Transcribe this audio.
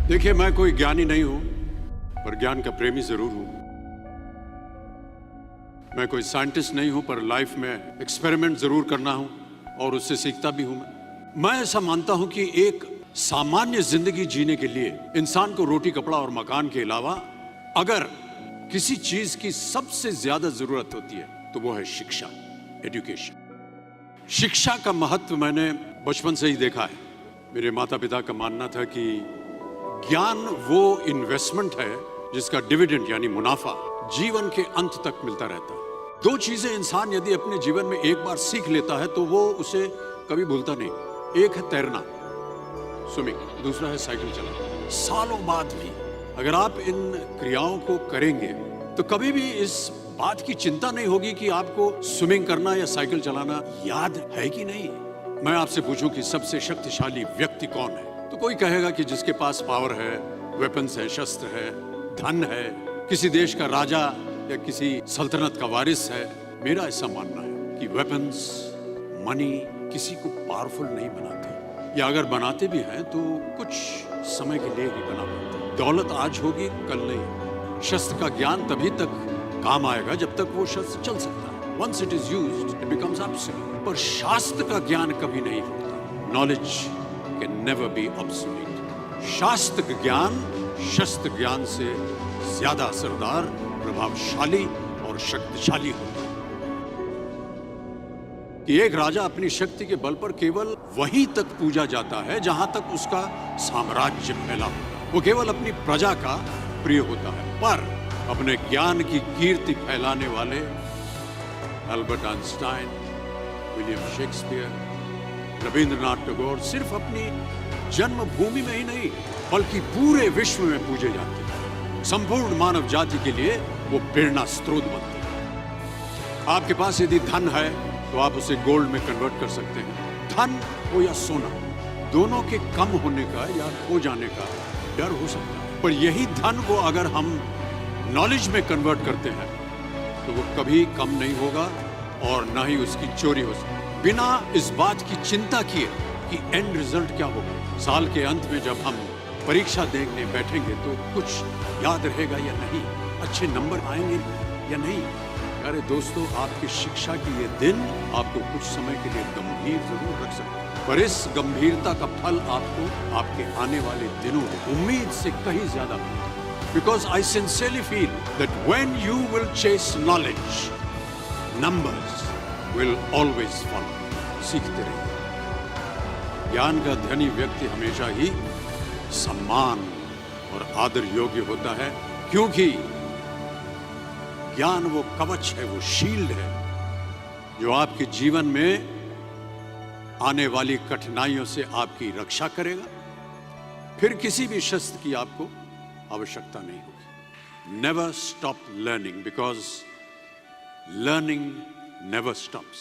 देखिए, मैं कोई ज्ञानी नहीं हूं, पर ज्ञान का प्रेमी जरूर हूं। मैं कोई साइंटिस्ट नहीं हूं, पर लाइफ में एक्सपेरिमेंट जरूर करना हूं और उससे सीखता भी हूं। मैं ऐसा मानता हूं कि एक सामान्य जिंदगी जीने के लिए इंसान को रोटी, कपड़ा और मकान के अलावा अगर किसी चीज की सबसे ज्यादा जरूरत होती है तो वो है शिक्षा, एजुकेशन। शिक्षा का महत्व मैंने बचपन से ही देखा है। मेरे माता पिता का मानना था कि ज्ञान वो इन्वेस्टमेंट है जिसका डिविडेंड यानी मुनाफा जीवन के अंत तक मिलता रहता है। दो चीजें इंसान यदि अपने जीवन में एक बार सीख लेता है तो वो उसे कभी भूलता नहीं। एक है तैरना, स्विमिंग, दूसरा है साइकिल चलाना। सालों बाद भी अगर आप इन क्रियाओं को करेंगे तो कभी भी इस बात की चिंता नहीं होगी कि आपको स्विमिंग करना या साइकिल चलाना याद है कि नहीं। मैं आपसे पूछूं कि सबसे शक्तिशाली व्यक्ति कौन है, तो कोई कहेगा कि जिसके पास पावर है, वेपन्स है, शस्त्र है, धन है, किसी देश का राजा या किसी सल्तनत का वारिस है। मेरा ऐसा मानना है कि वेपन्स, मनी किसी को पावरफुल नहीं बनाते, या अगर बनाते भी हैं तो कुछ समय के लिए ही बना पाते। दौलत आज होगी, कल नहीं। शस्त्र का ज्ञान तभी तक काम आएगा जब तक वो शस्त्र चल सकता है। Once it is used, it becomes obsolete. पर शास्त्र का ज्ञान कभी नहीं होता। Knowledge can never be obsolete. शास्त्र ज्ञान शस्त्र ज्ञान से ज्यादा असरदार, प्रभावशाली और शक्तिशाली होता है। कि एक राजा अपनी शक्ति के बल पर केवल वहीं तक पूजा जाता है जहां तक उसका साम्राज्य फैला हो। वो केवल अपनी प्रजा का प्रिय होता है। पर अपने ज्ञान की कीर्ति फैलाने वाले Albert Einstein, William Shakespeare, Rabindranath Tagore सिर्फ अपनी जन्मभूमि में ही नहीं बल्कि पूरे विश्व में पूजे जाते हैं। संपूर्ण मानव जाति के लिए वो प्रेरणा स्रोत बनते हैं। आपके पास यदि धन है तो आप उसे गोल्ड में कन्वर्ट कर सकते हैं। धन हो या सोना, दोनों के कम होने का या खो जाने का डर हो सकता है, पर यही धन को अगर हम नॉलेज में कन्वर्ट करते हैं तो वो कभी कम नहीं होगा और ना ही उसकी चोरी हो सकती, बिना इस बात की चिंता किए कि एंड रिजल्ट क्या होगा। साल के अंत में जब हम परीक्षा देने बैठेंगे तो कुछ याद रहेगा या नहीं, अच्छे नंबर आएंगे या नहीं। अरे दोस्तों, आपकी शिक्षा की ये दिन आपको कुछ समय के लिए गंभीर जरूर रख सकते हैं, पर इस गंभीरता का फल आपको आपके आने वाले दिनों में उम्मीद से कहीं ज्यादा मिलेगा। Because I sincerely feel that when you will chase knowledge, numbers will always follow. सीखते रहिए। ज्ञान का धनी व्यक्ति हमेशा ही सम्मान और आदर योग्य होता है, क्योंकि ज्ञान वो कवच है, वो शील्ड है जो आपके जीवन में आने वाली कठिनाइयों से आपकी रक्षा करेगा। फिर किसी भी शस्त्र की आपको आवश्यकता नहीं होगी। Never stop learning because learning never stops.